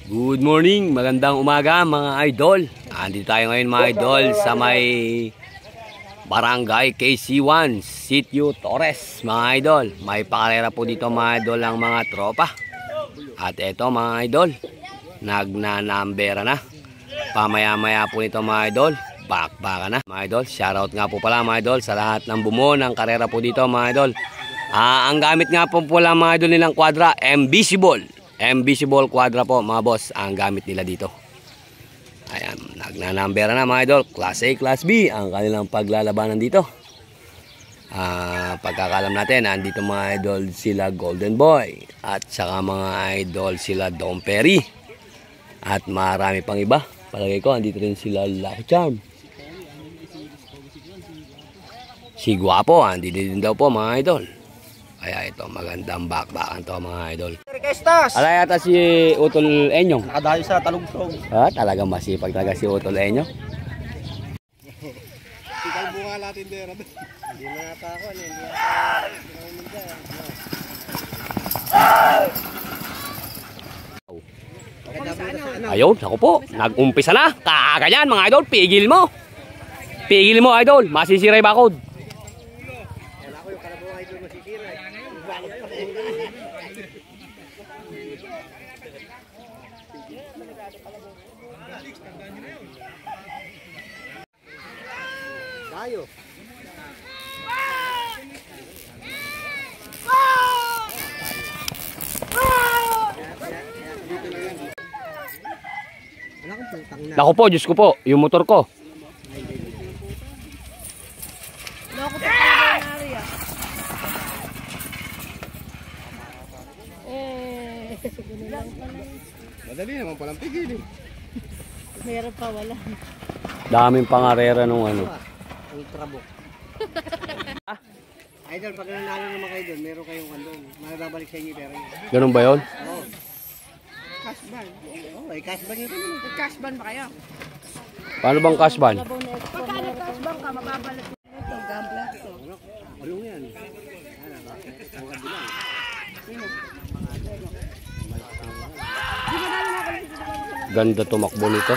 Good morning, magandang umaga mga idol. Andito tayo ngayon mga idol sa may Barangay KC1, Sitio Torres mga idol. May pakarera po dito mga idol ang mga tropa. At eto mga idol, nagnanambera na. Pamaya-maya po nito mga idol, bakbaka na mga idol. Shoutout nga po pala mga idol sa lahat ng bumuo ng karera po dito mga idol. Ang gamit nga po pala mga idol nilang quadra, Invisible Quadra po mga boss ang gamit nila dito. Ayan, nagnanambera na mga idol. Class A, Class B ang kanilang paglalabanan dito. Pagkakalam natin, andito mga idol sila Golden Boy at saka mga idol sila Dom Perry. At marami pang iba. Palagay ko, andito rin sila Lucky Charm. Si Guapo, andito din daw po mga idol. Kaya ito, magandang bakbakan to mga idol. Alay ata si Utol Enyong. Nakadayo sa talugtog. Talagang masipag talaga si Utol Enyong. Ikaw bunga natin dera. Hindi na yata ako. Ayun, ako po. Nag-umpisa na. Kaganyan mga idol. Pigil mo. Pigil mo idol. Masisira yung bakod. Tayo. Naku po, Diyos ko po. Yung motor ko. Madali naman palang pigil eh. Meron pa wala. Daming pangarera nung ano. Ang trabok. Idol, pag nanalo naman kayo doon, meron kayong andun. Magbabalik sa inyo pero yun. Ganun ba yun? Oo. Cash ban. Oo, ay cash ban yun. Cash ban ba kayo? Paano bang cash ban? Pagkano cash ban ka, mababalik mo ito. Gambler ito. Balong yan. Ganda tumakbo nito.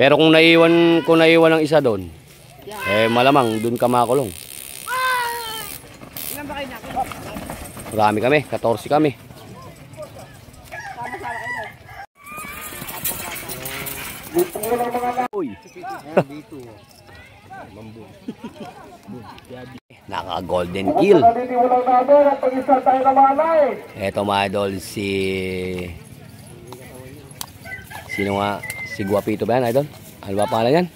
Pero kung naiwan ang isa doon, malamang doon ka makulong. Ilan ba kayo nakin? Marami kami, 14 kami. Uy. Naka golden kill. Eto mga idol sino nga? Si Guapito ba yan idol? Ano ba pangalan yan?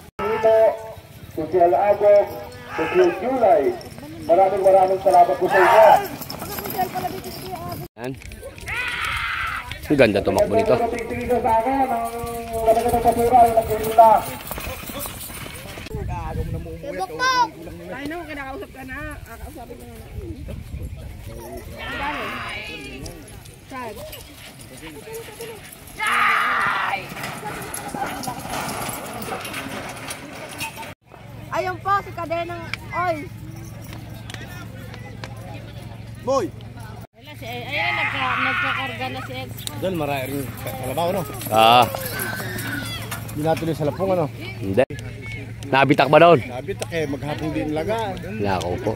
Maraming salamat po sa inyo. Yan. Ang ganda tumakbo nito. Buktok! Ay no, kinakausap ka na. Kakausapin ka na. Saan? Ayun po, si Kadenang Oil. Boy! Ayan, nagkakarga na si Ed. Doon, marami rin kalabaw, no? Hindi natuloy sa lapong, ano? Hindi. Nabitak ba doon? Nabitak eh, maghapong din laga. Nako po.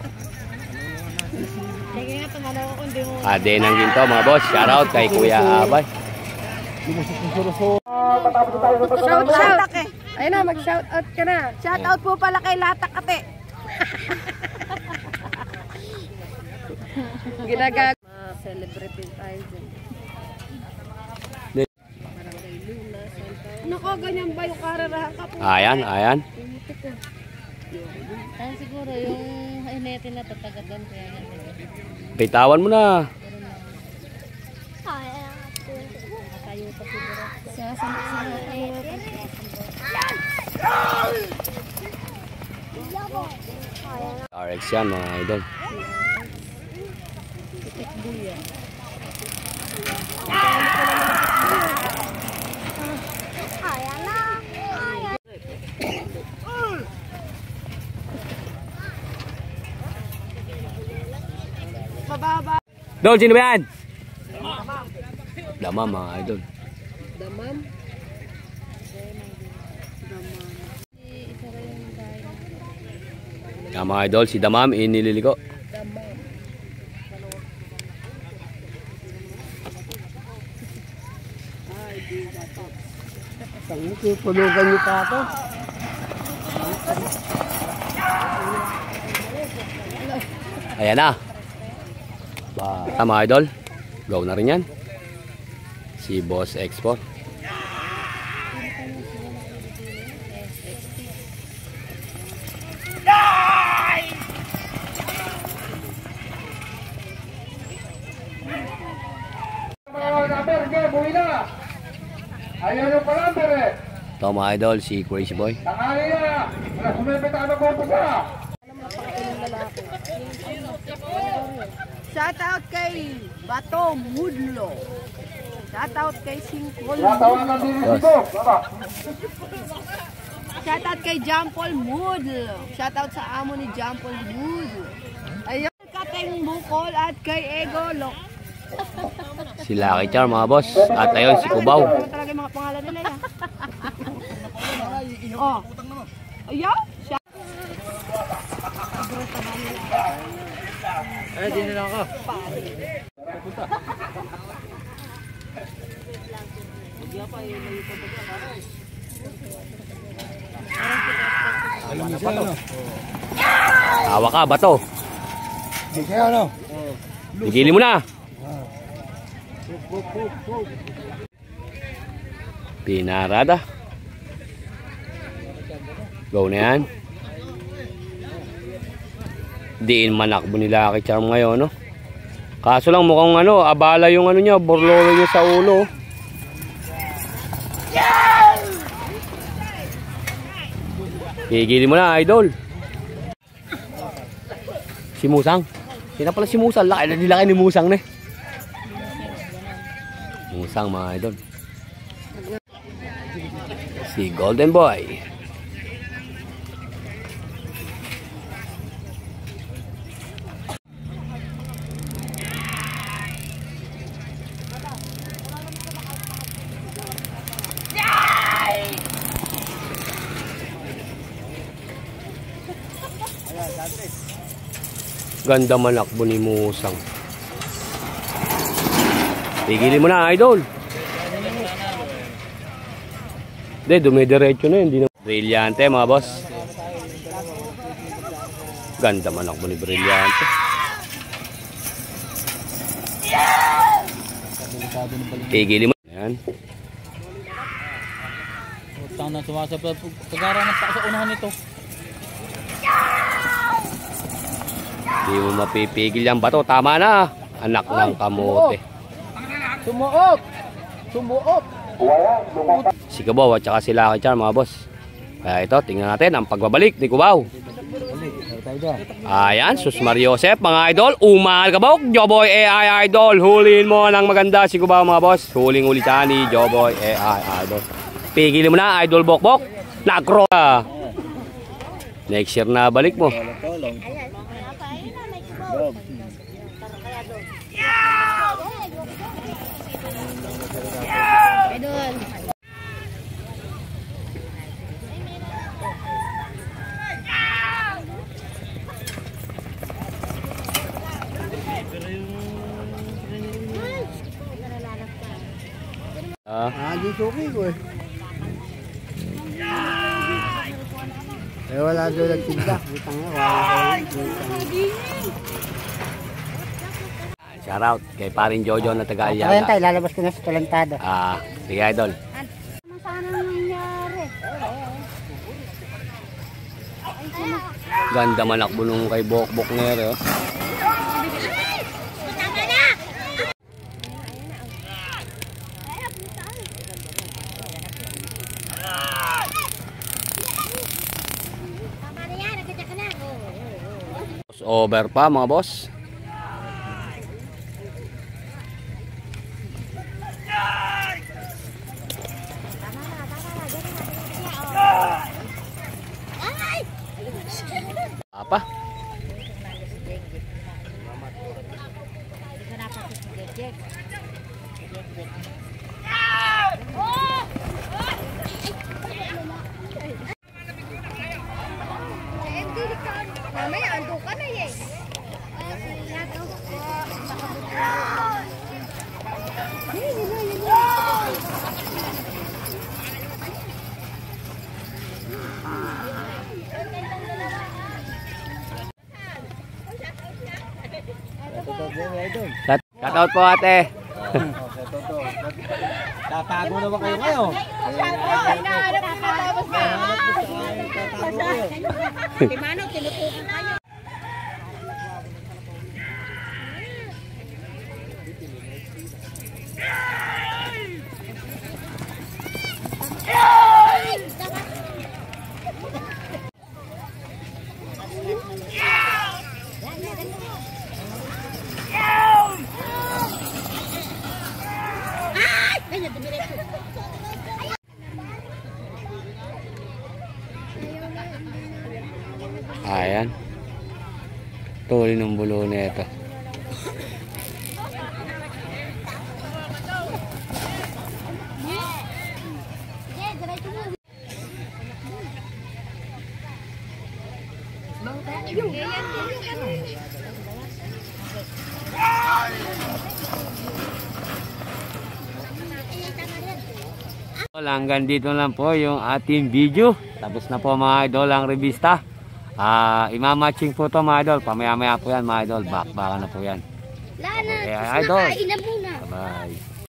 Sige nga, tumalaw ko kung di mo. Denang ginto mga boss. Shoutout kay Kuya Abay. Shout out! Ayun na, mag-shout out ka na. Shout out po pala kay Latak Ate. Ginagag. Celebrity tayo dyan. Nako, ganyan ba yung kararahan ka po? Ayan. Ayan siguro yung inetin na tatagat doon. Pitawan mo na. Tayo pa siguro. Sasama sa RX yan mga idol. Ayan na. Bababa. Dol, sino ba yan? Damam mga idol. Damam. Yan mga idol, si Damam inililiko. Pulugan niyo pa ako. Ayan na. Mga idol, go na rin yan. Si Boss Export. Ayan yung palamber eh. Ito mga idol, si Crazy Boy. Tangali na. Wala sumipit ang nagpupusa. Shout out kay Bato Mudlo. Shout out kay Singkol. Natawanan din si Bob. Shout out kay Jampol Mudlo. Shout out sa amo ni Jampol Mudlo. Ayun, Kateng Bukol at kay Ego Lok. Si Lucky Char mga boss. At ayun, si Kubaw. Ano talaga yung mga pangalan nila yan? Oh. Ayun. Di na lang ako. Tawa ka, bato. Tigilin mo na. Pinarada. Go na yan. Diin manakbo ni Lucky Charm ngayon, no? Kaso lang mukhang abala yung niya, borlolo niya sa ulo. Gigilin mo na, idol. Si Musang. Sino pala si Musang? Laki ni Musang, ne? Musang, mga idol. Si Golden Boy. Ganda manakbo ni Musang. Tigilin mo na, idol. Hindi, dumidiretso na yun. Brilyante, mga boss. Ganda manakbo ni Brilyante. Tigilin mo. Ayan. Utang na sumasabay. Pagara ng sa unahan nito. Hindi mo mapipigil yan bato. Tama na. Anak ng kamote. Sumuot! Sumuot! Si Kubaw at saka si Lucky Charm, mga boss. Kaya ito, tingnan natin ang pagbabalik ni Kubaw. Ayan, Sus Mariosep, mga idol. Umal Kabok, Joboy AI Idol. Huliin mo ng maganda si Kubaw, mga boss. Huling-huli siya ni Joboy AI Idol. Pigilin mo na, Idol Bokbok. Nagro ka. Next year na balik mo. Idol. Di suki ko eh. Wala doon nagtinda. Butang nga, wala ko. Shoutout kay paring Jojo na taga Ayan Aliaga. tayo, lalabas ko na sa talentado. Sige, idol. Sana nangyari. Ganda manakbo nung kay Bokbok nere. Oh. Over pa, mga boss. Apa? Mamaya, ando ka na eh. Shout out po ate. Tatago na ba kayo ngayon? Hinahanap ko na tapos na. Timano, tinutukan kayo. Ayan. Tuloy ng bulo na ito. Hanggang dito lang po yung ating video. Tapos na po mga idol ang revista. Imamatching po to mga idol. Pamaya-maya po yan mga idol. Bakbakan na po yan. Okay, idol. Bye.